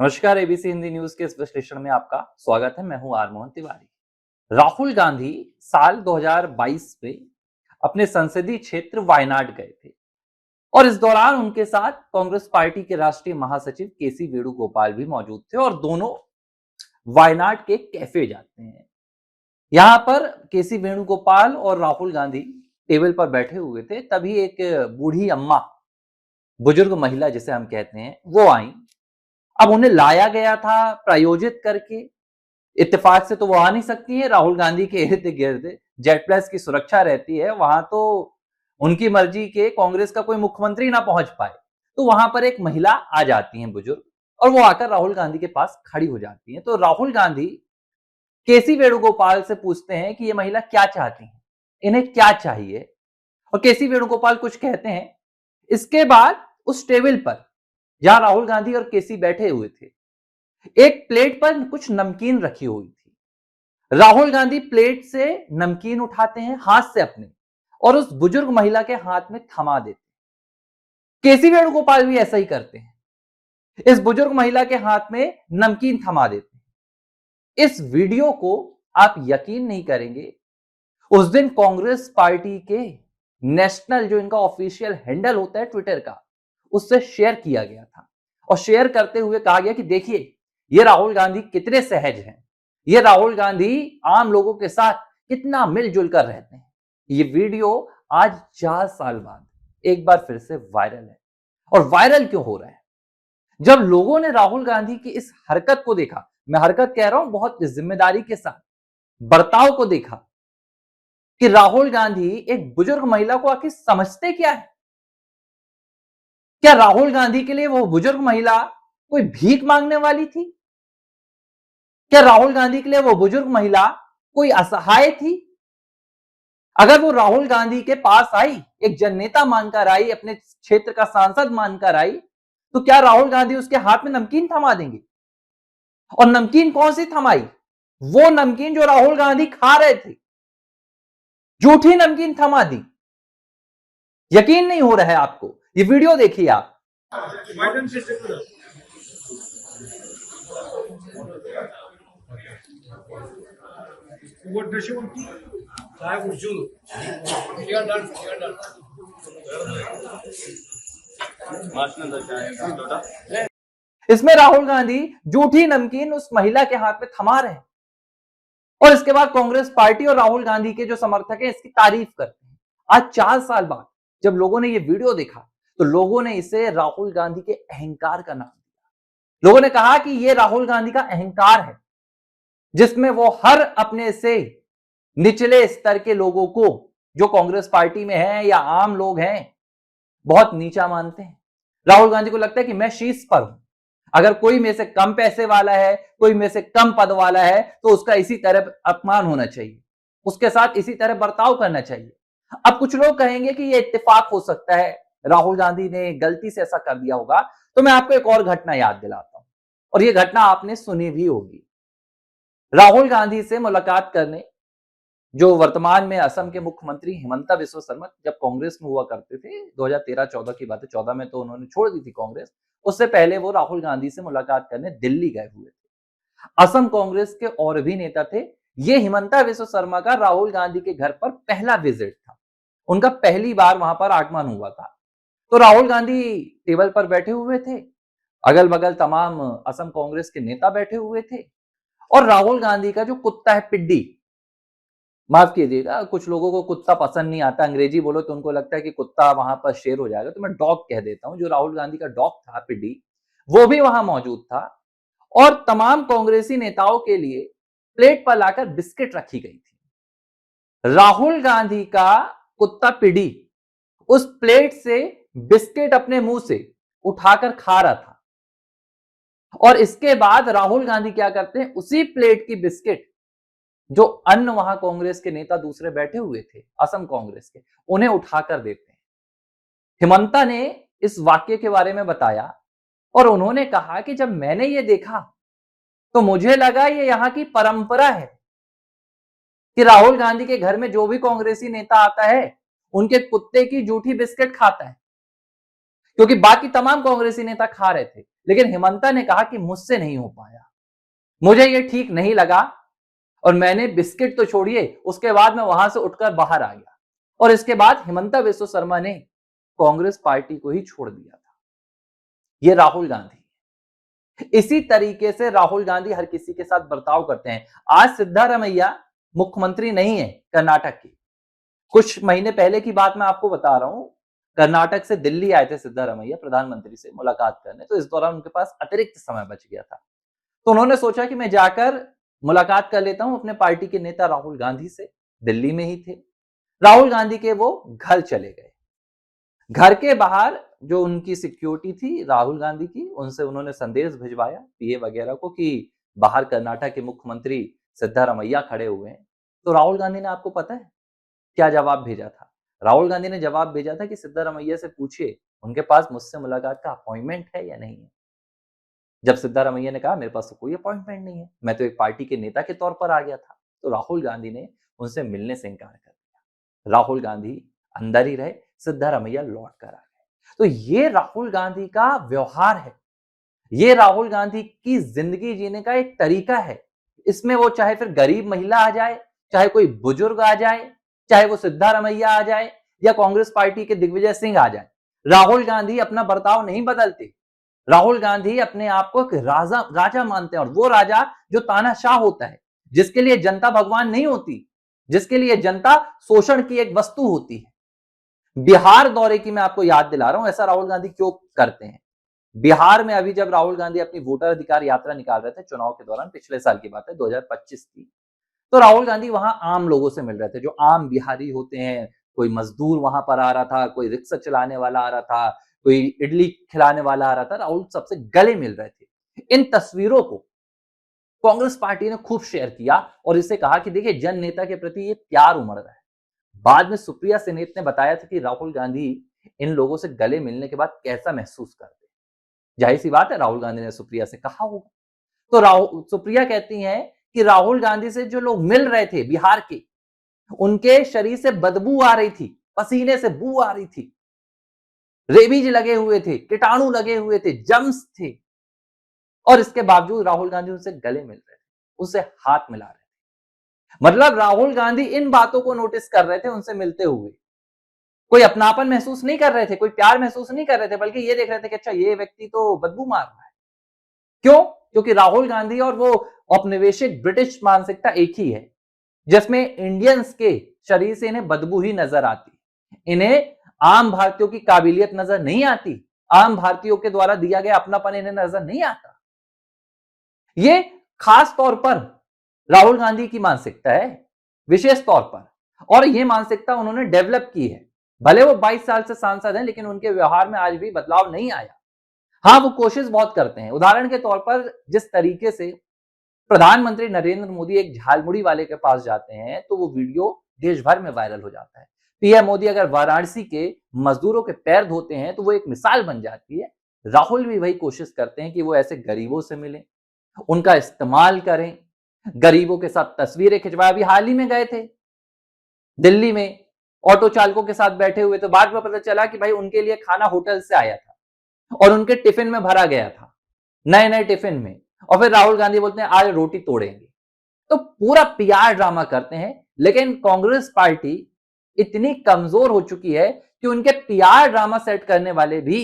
नमस्कार। ABC Hindi news के इस विश्लेषण में आपका स्वागत है। मैं हूं आर मोहन तिवारी। राहुल गांधी साल 2022 में अपने संसदीय क्षेत्र वायनाड गए थे और इस दौरान उनके साथ कांग्रेस पार्टी के राष्ट्रीय महासचिव केसी वेणुगोपाल भी मौजूद थे और दोनों वायनाड के कैफे जाते हैं। यहां पर केसी वेणुगोपाल और राहुल गांधी टेबल पर बैठे हुए थे, तभी एक बूढ़ी अम्मा, बुजुर्ग महिला जिसे हम कहते हैं, वो आई। अब उन्हें लाया गया था प्रायोजित करके। इत्तेफाक से तो वो आ नहीं सकती है, राहुल गांधी के इर्द गिर्द जेड प्लस की सुरक्षा रहती है, वहां तो उनकी मर्जी के कांग्रेस का कोई मुख्यमंत्री ना पहुंच पाए। तो वहां पर एक महिला आ जाती है, बुजुर्ग, और वो आकर राहुल गांधी के पास खड़ी हो जाती है। तो राहुल गांधी केसी वेणुगोपाल से पूछते हैं कि ये महिला क्या चाहती है, इन्हें क्या चाहिए, और केसी वेणुगोपाल कुछ कहते हैं। इसके बाद उस टेबल पर जहां राहुल गांधी और केसी बैठे हुए थे, एक प्लेट पर कुछ नमकीन रखी हुई थी। राहुल गांधी प्लेट से नमकीन उठाते हैं हाथ से अपने और उस बुजुर्ग महिला के हाथ में थमा देते हैं। केसी वेणुगोपाल भी ऐसा ही करते हैं, इस बुजुर्ग महिला के हाथ में नमकीन थमा देते हैं। इस वीडियो को आप यकीन नहीं करेंगे, उस दिन कांग्रेस पार्टी के नेशनल, जो इनका ऑफिशियल हैंडल होता है ट्विटर का, उससे शेयर किया गया था और शेयर करते हुए कहा गया कि देखिए ये राहुल गांधी कितने सहज हैं, ये राहुल गांधी आम लोगों के साथ कितना मिलजुल कर रहते हैं। ये वीडियो आज 4 साल बाद एक बार फिर से वायरल है। और वायरल क्यों हो रहा है? जब लोगों ने राहुल गांधी की इस हरकत को देखा, मैं हरकत कह रहा हूं, बहुत जिम्मेदारी के साथ बर्ताव को देखा, कि राहुल गांधी एक बुजुर्ग महिला को आखिर समझते क्या है। क्या राहुल गांधी के लिए वो बुजुर्ग महिला कोई भीख मांगने वाली थी? क्या राहुल गांधी के लिए वो बुजुर्ग महिला कोई असहाय थी? अगर वो राहुल गांधी के पास आई, एक जननेता मानकर आई, अपने क्षेत्र का सांसद मानकर आई, तो क्या राहुल गांधी उसके हाथ में नमकीन थमा देंगे? और नमकीन कौन सी थमाई? वो नमकीन जो राहुल गांधी खा रहे थे, झूठी नमकीन थमा दी। यकीन नहीं हो रहा है आपको? ये वीडियो देखिए आप। इसमें राहुल गांधी झूठी नमकीन उस महिला के हाथ में थमा रहे हैं और इसके बाद कांग्रेस पार्टी और राहुल गांधी के जो समर्थक हैं इसकी तारीफ करते हैं। आज 4 साल बाद जब लोगों ने ये वीडियो देखा, तो लोगों ने इसे राहुल गांधी के अहंकार का नाम दिया। लोगों ने कहा कि ये राहुल गांधी का अहंकार है, जिसमें वो हर अपने से निचले स्तर के लोगों को, जो कांग्रेस पार्टी में है या आम लोग हैं, बहुत नीचा मानते हैं। राहुल गांधी को लगता है कि मैं शीर्ष पर हूं, अगर कोई में से कम पैसे वाला है, कोई में से कम पद वाला है, तो उसका इसी तरह अपमान होना चाहिए, उसके साथ इसी तरह बर्ताव करना चाहिए। अब कुछ लोग कहेंगे कि यह इत्तेफाक हो सकता है, राहुल गांधी ने गलती से ऐसा कर दिया होगा। तो मैं आपको एक और घटना याद दिलाता हूं, और यह घटना आपने सुनी भी होगी। राहुल गांधी से मुलाकात करने जो वर्तमान में असम के मुख्यमंत्री हिमंता बिस्वा शर्मा, जब कांग्रेस में हुआ करते थे, 2013-14 की बात है, 14 में तो उन्होंने छोड़ दी थी कांग्रेस, उससे पहले वो राहुल गांधी से मुलाकात करने दिल्ली गए हुए थे। असम कांग्रेस के और भी नेता थे। ये हिमंता बिस्वा शर्मा का राहुल गांधी के घर पर पहला विजिट था, उनका पहली बार वहां पर आगमन हुआ था। तो राहुल गांधी टेबल पर बैठे हुए थे, अगल बगल तमाम असम कांग्रेस के नेता बैठे हुए थे, और राहुल गांधी का जो कुत्ता है पिड्डी, माफ कीजिएगा, कुछ लोगों को कुत्ता पसंद नहीं आता, अंग्रेजी बोलो तो उनको लगता है कि कुत्ता वहां पर शेर हो जाएगा, तो मैं डॉग कह देता हूं। जो राहुल गांधी का डॉग था पिड्डी, वो भी वहां मौजूद था, और तमाम कांग्रेसी नेताओं के लिए प्लेट पर लाकर बिस्किट रखी गई थी। राहुल गांधी का कुत्ता पिड्डी उस प्लेट से बिस्किट अपने मुंह से उठाकर खा रहा था, और इसके बाद राहुल गांधी क्या करते हैं, उसी प्लेट की बिस्किट जो अन्य वहां कांग्रेस के नेता दूसरे बैठे हुए थे असम कांग्रेस के, उन्हें उठाकर देते हैं। हिमंता ने इस वाक्य के बारे में बताया और उन्होंने कहा कि जब मैंने ये देखा तो मुझे लगा ये यहां की परंपरा है कि राहुल गांधी के घर में जो भी कांग्रेसी नेता आता है उनके कुत्ते की जूठी बिस्किट खाता है, क्योंकि बाकी तमाम कांग्रेसी नेता खा रहे थे, लेकिन हेमंता ने कहा कि मुझसे नहीं हो पाया, मुझे ये ठीक नहीं लगा और मैंने बिस्किट तो छोड़िए, उसके बाद मैं वहां से उठकर बाहर आ गया। और इसके बाद हेमंता बिस्वा शर्मा ने कांग्रेस पार्टी को ही छोड़ दिया था। ये राहुल गांधी। इसी तरीके से राहुल गांधी हर किसी के साथ बर्ताव करते हैं। आज सिद्धारमैया मुख्यमंत्री नहीं है कर्नाटक की। कुछ महीने पहले की बात मैं आपको बता रहा हूं, कर्नाटक से दिल्ली आए थे सिद्धारमैया प्रधानमंत्री से मुलाकात करने, तो इस दौरान उनके पास अतिरिक्त समय बच गया था। तो उन्होंने सोचा कि मैं जाकर मुलाकात कर लेता हूं अपने पार्टी के नेता राहुल गांधी से। दिल्ली में ही थे राहुल गांधी के, वो घर चले गए। घर के बाहर जो उनकी सिक्योरिटी थी राहुल गांधी की, उनसे उन्होंने संदेश भिजवाया पीए वगैरह को कि बाहर कर्नाटक के मुख्यमंत्री सिद्धारमैया खड़े हुए हैं। तो राहुल गांधी ने, आपको पता है क्या जवाब भेजा था? राहुल गांधी ने जवाब भेजा था कि सिद्धारमैया से पूछिए उनके पास मुझसे मुलाकात का अपॉइंटमेंट है या नहीं है। जब सिद्धारमैया ने कहा मेरे पास तो कोई अपॉइंटमेंट नहीं है, मैं तो एक पार्टी के नेता के तौर पर आ गया था, तो राहुल गांधी ने उनसे मिलने से इनकार कर दिया। राहुल गांधी अंदर ही रहे, सिद्धारमैया लौट कर आ गए। तो ये राहुल गांधी का व्यवहार है, ये राहुल गांधी की जिंदगी जीने का एक तरीका है। इसमें वो चाहे फिर गरीब महिला आ जाए, चाहे कोई बुजुर्ग आ जाए, चाहे वो सिद्धारमैया आ जाए या कांग्रेस पार्टी के दिग्विजय सिंह आ जाए, राहुल गांधी अपना बर्ताव नहीं बदलते। राहुल गांधी अपने आप को एक राजा मानते हैं, और वो राजा जो तानाशाह होता है, जिसके लिए जनता भगवान नहीं होती, जिसके लिए जनता शोषण की एक वस्तु होती है। बिहार दौरे की मैं आपको याद दिला रहा हूं, ऐसा राहुल गांधी क्यों करते हैं। बिहार में अभी जब राहुल गांधी अपनी वोटर अधिकार यात्रा निकाल रहे थे चुनाव के दौरान, पिछले साल की बात है 2025 की, तो राहुल गांधी वहां आम लोगों से मिल रहे थे, जो आम बिहारी होते हैं। कोई मजदूर वहां पर आ रहा था, कोई रिक्शा चलाने वाला आ रहा था, कोई इडली खिलाने वाला आ रहा था, राहुल सबसे गले मिल रहे थे। इन तस्वीरों को कांग्रेस पार्टी ने खूब शेयर किया और इसे कहा कि देखिए जन नेता के प्रति ये प्यार उमड़ रहा है। बाद में सुप्रिया सेनेत ने बताया था कि राहुल गांधी इन लोगों से गले मिलने के बाद कैसा महसूस करते। जाहिर सी बात है राहुल गांधी ने सुप्रिया से कहा होगा। तो सुप्रिया कहती हैं कि राहुल गांधी से जो लोग मिल रहे थे बिहार के, उनके शरीर से बदबू आ रही थी, पसीने से बू आ रही थी, रेबीज लगे हुए थे, कीटाणु लगे हुए थे, जम्स थे, और इसके बावजूद राहुल गांधी उनसे गले मिल रहे थे, उनसे हाथ मिला रहे थे। मतलब राहुल गांधी इन बातों को नोटिस कर रहे थे उनसे मिलते हुए। कोई अपनापन महसूस नहीं कर रहे थे, कोई प्यार महसूस नहीं कर रहे थे, बल्कि ये देख रहे थे कि अच्छा ये व्यक्ति तो बदबू मार रहा है। क्यों? क्योंकि राहुल गांधी और वो औपनिवेशिक ब्रिटिश मानसिकता एक ही है, जिसमें इंडियंस के शरीर से इन्हें बदबू ही नजर आती, इन्हें आम भारतीयों की काबिलियत नजर नहीं आती, आम भारतीयों के द्वारा दिया गया अपनापन इन्हें नजर नहीं आता। ये खास तौर पर राहुल गांधी की मानसिकता है, विशेष तौर पर, और ये मानसिकता उन्होंने डेवलप की है। भले वो 22 साल से सांसद हैं, लेकिन उनके व्यवहार में आज भी बदलाव नहीं आया। हाँ, वो कोशिश बहुत करते हैं। उदाहरण के तौर पर जिस तरीके से प्रधानमंत्री नरेंद्र मोदी एक झालमुड़ी वाले के पास जाते हैं, तो वो वीडियो देश भर में वायरल हो जाता है। पीएम मोदी अगर वाराणसी के मजदूरों के पैर धोते हैं, तो वो एक मिसाल बन जाती है। राहुल भी वही कोशिश करते हैं कि वो ऐसे गरीबों से मिलें, उनका इस्तेमाल करें, गरीबों के साथ तस्वीरें खिंचवाएं। अभी हाल ही में गए थे दिल्ली में, ऑटो चालकों के साथ बैठे हुए, तो बाद में पता चला कि भाई उनके लिए खाना होटल से आया था और उनके टिफिन में भरा गया था, नए नए टिफिन में, और फिर राहुल गांधी बोलते हैं आज रोटी तोड़ेंगे। तो पूरा पीआर ड्रामा करते हैं। लेकिन कांग्रेस पार्टी इतनी कमजोर हो चुकी है कि उनके पीआर ड्रामा सेट करने वाले भी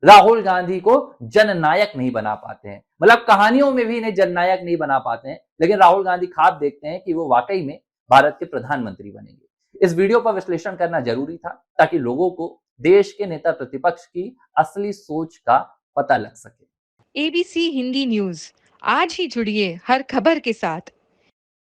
राहुल गांधी को जननायक नहीं बना पाते हैं। मतलब कहानियों में भी इन्हें जननायक नहीं बना पाते हैं, लेकिन राहुल गांधी ख्वाब देखते हैं कि वो वाकई में भारत के प्रधानमंत्री बनेंगे। इस वीडियो पर विश्लेषण करना जरूरी था, ताकि लोगों को देश के नेता प्रतिपक्ष की असली सोच का पता लग सके। एबीसी हिंदी न्यूज, आज ही जुड़िए हर खबर के साथ।